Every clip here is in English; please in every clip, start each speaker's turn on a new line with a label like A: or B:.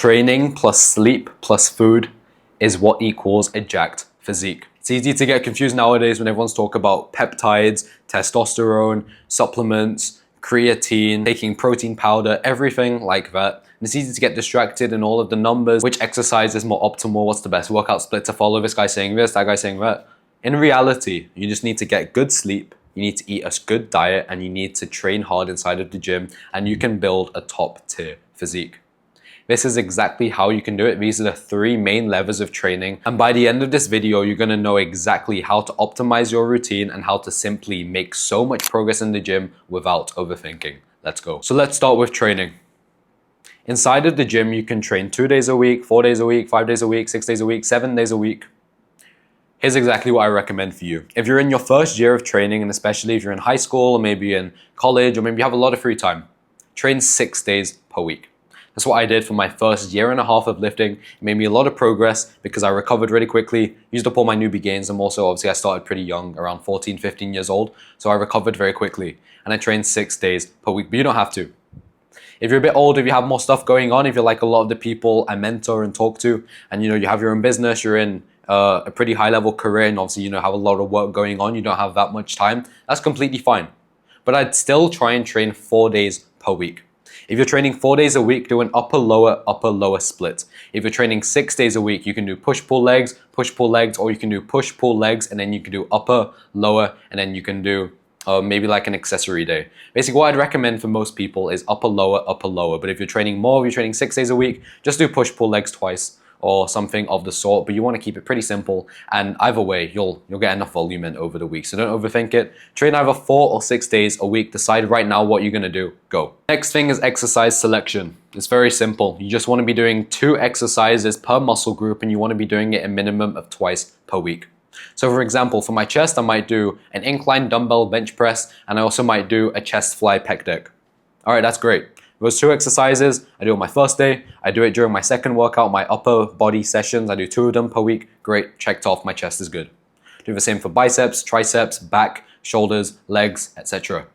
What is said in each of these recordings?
A: Training plus sleep plus food is what equals a jacked physique. It's easy to get confused nowadays when everyone's talking about peptides, testosterone, supplements, creatine, taking protein powder, everything like that. And it's easy to get distracted in all of the numbers, which exercise is more optimal, what's the best workout split to follow, this guy saying this, that guy saying that. In reality, you just need to get good sleep, you need to eat a good diet, and you need to train hard inside of the gym, and you can build a top tier physique. This is exactly how you can do it. These are the 3 main levers of training. And by the end of this video, you're gonna know exactly how to optimize your routine and how to simply make so much progress in the gym without overthinking. Let's go. So let's start with training. Inside of the gym, you can train 2 days a week, 4 days a week, 5 days a week, 6 days a week, 7 days a week. Here's exactly what I recommend for you. If you're in your first year of training, and especially if you're in high school or maybe in college, or maybe you have a lot of free time, train 6 days per week. That's what I did for my first year and a half of lifting. It made me a lot of progress because I recovered really quickly, used up all my newbie gains, and also obviously I started pretty young, around 14, 15 years old. So I recovered very quickly and I trained 6 days per week, but you don't have to. If you're a bit older, if you have more stuff going on, if you're like a lot of the people I mentor and talk to, and you have your own business, you're in a pretty high level career, and obviously have a lot of work going on, you don't have that much time, that's completely fine. But I'd still try and train 4 days per week. If you're training 4 days a week, do an upper, lower split. If you're training 6 days a week, you can do push-pull legs, or you can do push-pull legs, and then you can do upper, lower, and then you can do maybe like an accessory day. Basically, what I'd recommend for most people is upper, lower. But if you're training more, if you're training 6 days a week, just do push-pull legs twice or something of the sort, but you want to keep it pretty simple, and either way you'll get enough volume in over the week, so don't overthink it. Train either 4 or 6 days a week. Decide right now what you're going to do. Go. Next thing is exercise selection. It's very simple. You just want to be doing 2 exercises per muscle group, and you want to be doing it a minimum of twice per week. So for example, for my chest, I might do an incline dumbbell bench press, and I also might do a chest fly pec deck. All right, that's great. Those 2 exercises, I do on my first day, I do it during my second workout, my upper body sessions, I do 2 of them per week, great, checked off, my chest is good. Do the same for biceps, triceps, back, shoulders, legs, etc.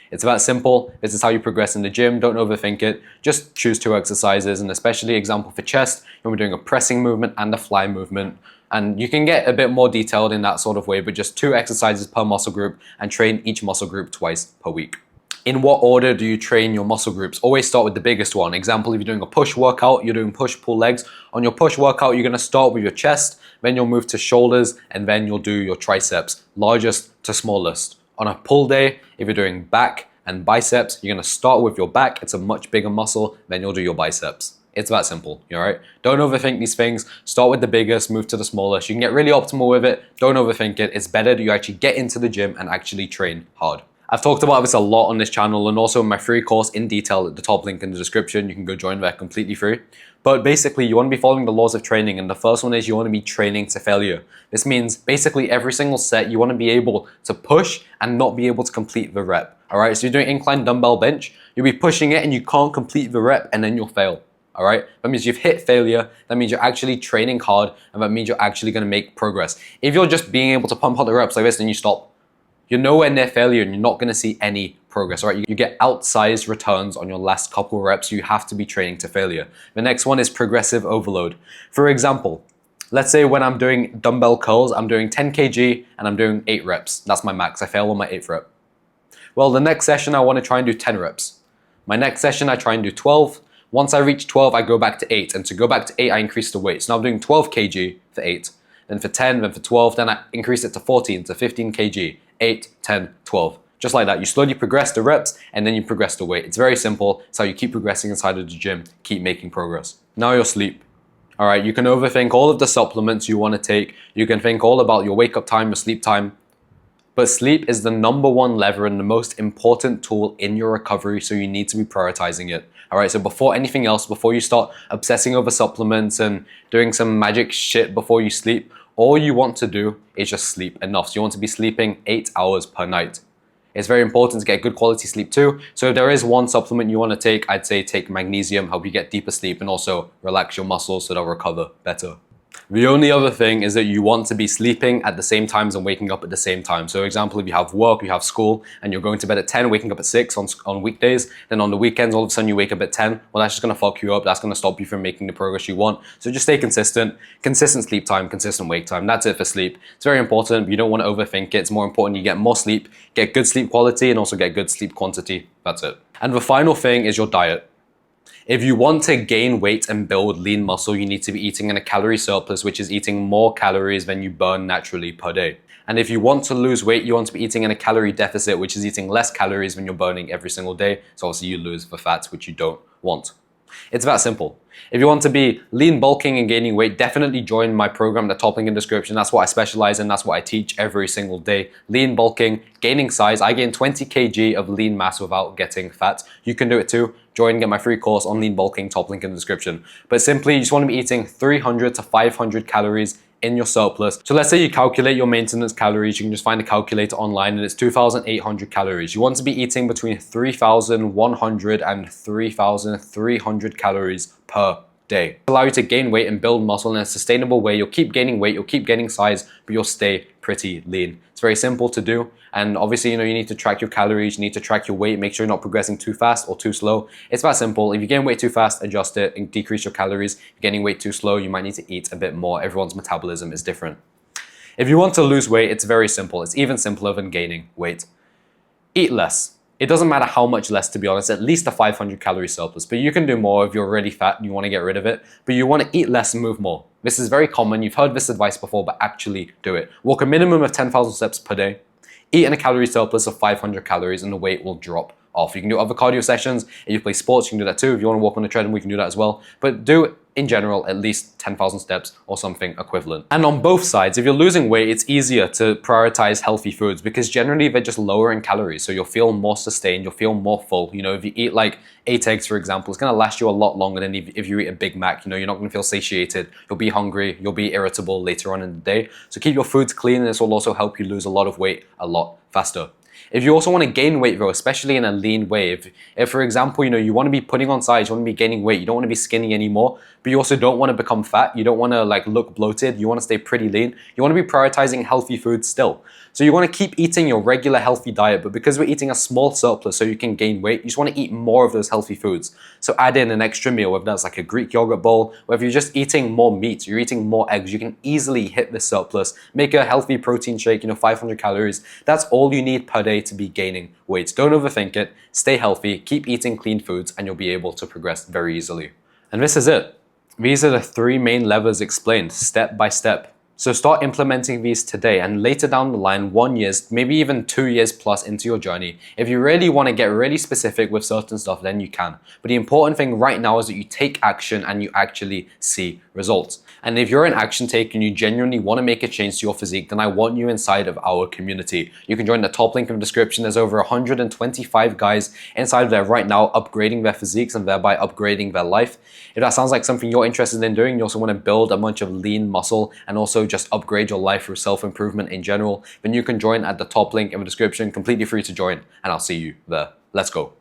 A: It's that simple. This is how you progress in the gym. Don't overthink it. Just choose 2 exercises, and especially example for chest, you'll be doing a pressing movement and a fly movement. And you can get a bit more detailed in that sort of way, but just 2 exercises per muscle group, and train each muscle group twice per week. In what order do you train your muscle groups? Always start with the biggest one. Example, if you're doing a push workout, you're doing push-pull legs. On your push workout, you're going to start with your chest, then you'll move to shoulders, and then you'll do your triceps, largest to smallest. On a pull day, if you're doing back and biceps, you're going to start with your back. It's a much bigger muscle, then you'll do your biceps. It's that simple, all right? Don't overthink these things. Start with the biggest, move to the smallest. You can get really optimal with it. Don't overthink it. It's better that you actually get into the gym and actually train hard. I've talked about this a lot on this channel, and also in my free course in detail at the top link in the description. You can go join that completely free. But basically, you want to be following the laws of training, and the first one is you want to be training to failure. This means basically every single set you want to be able to push and not be able to complete the rep. All right, so you're doing incline dumbbell bench, you'll be pushing it and you can't complete the rep, and then you'll fail. All right, that means you've hit failure. That means you're actually training hard, and that means you're actually going to make progress. If you're just being able to pump out the reps like this and you stop, you're nowhere near failure, and you're not going to see any progress. All right, you get outsized returns on your last couple reps. You have to be training to failure. The next one is progressive overload. For example, let's say when I'm doing dumbbell curls, I'm doing 10 kg and I'm doing 8 reps. That's my max. I fail on my 8th rep. Well, the next session I want to try and do 10 reps. My next session I try and do 12. Once I reach 12, I go back to 8. And to go back to 8, I increase the weight. So now I'm doing 12 kg for 8. Then for 10, then for 12, then I increase it to 14, to 15 kg. 8, 10, 12. Just like that. You slowly progress the reps, and then you progress the weight. It's very simple. It's how you keep progressing inside of the gym, keep making progress. Now your sleep. All right, you can overthink all of the supplements you want to take. You can think all about your wake up time, your sleep time. But sleep is the #1 lever and the most important tool in your recovery, so you need to be prioritizing it. All right, so before anything else, before you start obsessing over supplements and doing some magic shit before you sleep, all you want to do is just sleep enough. So you want to be sleeping 8 hours per night. It's very important to get good quality sleep too. So if there is one supplement you want to take, I'd say take magnesium, help you get deeper sleep and also relax your muscles so they'll recover better. The only other thing is that you want to be sleeping at the same times and waking up at the same time. So example, if you have work, you have school, and you're going to bed at 10, waking up at 6 on weekdays, then on the weekends, all of a sudden you wake up at 10, well, that's just gonna fuck you up. That's gonna stop you from making the progress you want. So just stay consistent sleep time, consistent wake time. That's it for sleep. It's very important. You don't want to overthink it. It's more important you get more sleep, get good sleep quality, and also get good sleep quantity. That's it. And the final thing is your diet. If you want to gain weight and build lean muscle, you need to be eating in a calorie surplus, which is eating more calories than you burn naturally per day. And if you want to lose weight, you want to be eating in a calorie deficit, which is eating less calories than you're burning every single day. So obviously you lose the fats, which you don't want. It's that simple. If you want to be lean, bulking, and gaining weight, definitely join my program at the top link in the description. That's what I specialize in. That's what I teach every single day. Lean, bulking, gaining size. I gain 20 kg of lean mass without getting fat. You can do it too. Join and get my free course on lean bulking, top link in the description. But simply, you just want to be eating 300 to 500 calories in your surplus. So let's say you calculate your maintenance calories. You can just find a calculator online and it's 2,800 calories. You want to be eating between 3,100 and 3,300 calories per day. It'll allow you to gain weight and build muscle in a sustainable way. You'll keep gaining weight, you'll keep gaining size, but you'll stay pretty lean. It's very simple to do. And obviously, you need to track your calories, you need to track your weight, make sure you're not progressing too fast or too slow. It's that simple. If you gain weight too fast, adjust it and decrease your calories. If you're gaining weight too slow, you might need to eat a bit more. Everyone's metabolism is different. If you want to lose weight, it's very simple. It's even simpler than gaining weight. Eat less. It doesn't matter how much less, to be honest, at least a 500 calorie surplus, but you can do more if you're already fat and you want to get rid of it, but you want to eat less and move more. This is very common. You've heard this advice before, but actually do it. Walk a minimum of 10,000 steps per day. Eat in a calorie surplus of 500 calories and the weight will drop off. You can do other cardio sessions. If you play sports, you can do that too. If you want to walk on the treadmill, we can do that as well. But do, in general, at least 10,000 steps or something equivalent. And on both sides, if you're losing weight, it's easier to prioritize healthy foods because generally they're just lower in calories. So you'll feel more sustained, you'll feel more full. If you eat like 8 eggs, for example, it's gonna last you a lot longer than if you eat a Big Mac. You're not gonna feel satiated. You'll be hungry, you'll be irritable later on in the day. So keep your foods clean and this will also help you lose a lot of weight a lot faster. If you also want to gain weight though, especially in a lean way, if for example, you want to be putting on size, you want to be gaining weight, you don't want to be skinny anymore, but you also don't want to become fat, you don't want to look bloated, you want to stay pretty lean, you want to be prioritizing healthy foods still. So you want to keep eating your regular healthy diet, but because we're eating a small surplus so you can gain weight, you just want to eat more of those healthy foods. So add in an extra meal, whether that's like a Greek yogurt bowl, or if you're just eating more meat, you're eating more eggs, you can easily hit this surplus. Make a healthy protein shake, 500 calories. That's all you need per day to be gaining weight. Don't overthink it, stay healthy, keep eating clean foods, and you'll be able to progress very easily. And this is it. These are the 3 main levers explained step by step. So start implementing these today and later down the line, 1 year, maybe even 2 years plus into your journey. If you really want to get really specific with certain stuff, then you can. But the important thing right now is that you take action and you actually see results. And if you're an action taker and you genuinely want to make a change to your physique, then I want you inside of our community. You can join the top link in the description. There's over 125 guys inside of there right now upgrading their physiques and thereby upgrading their life. If that sounds like something you're interested in doing, you also want to build a bunch of lean muscle and also just upgrade your life through self-improvement in general, then you can join at the top link in the description, completely free to join, and I'll see you there. Let's go.